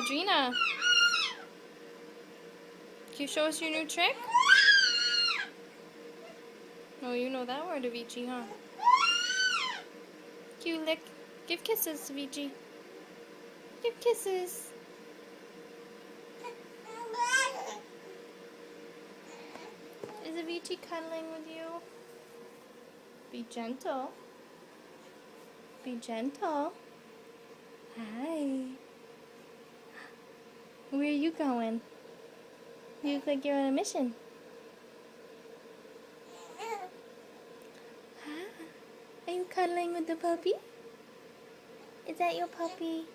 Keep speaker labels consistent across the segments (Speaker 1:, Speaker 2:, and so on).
Speaker 1: Audrina, can you show us your new trick? Oh, you know that word, Avicii, huh? Cute lick. Give kisses, Avicii. Give kisses. Is Avicii cuddling with you? Be gentle. Be gentle. Hi. Where are you going? You look like you're on a mission. Hi. Are you cuddling with the puppy? Is that your puppy?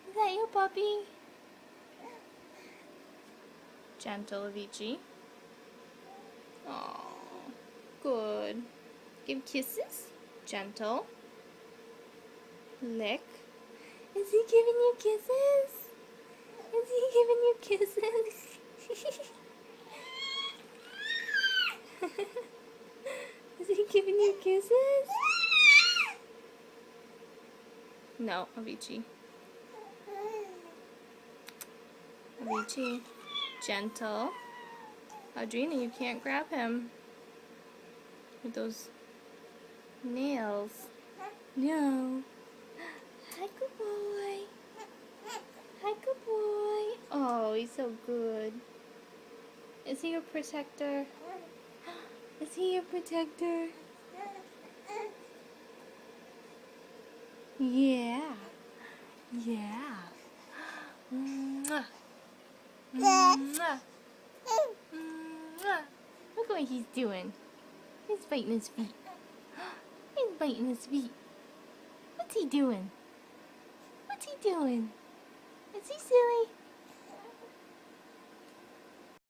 Speaker 1: Is that your puppy? Gentle, Avicii. Oh, good. Give kisses. Gentle. Lick. Is he giving you kisses? Is he giving you kisses? Is he giving you kisses? No, Avicii. Avicii. Gentle. Audrina, you can't grab him with those nails. No. Hi, good boy. Hi, good boy. Oh, he's so good. Is he your protector? Is he your protector? Yeah. Yeah. Mwah. Mwah. Mwah. Look what he's doing. He's biting his feet. He's biting his feet. What's he doing? What's he doing? Is he silly?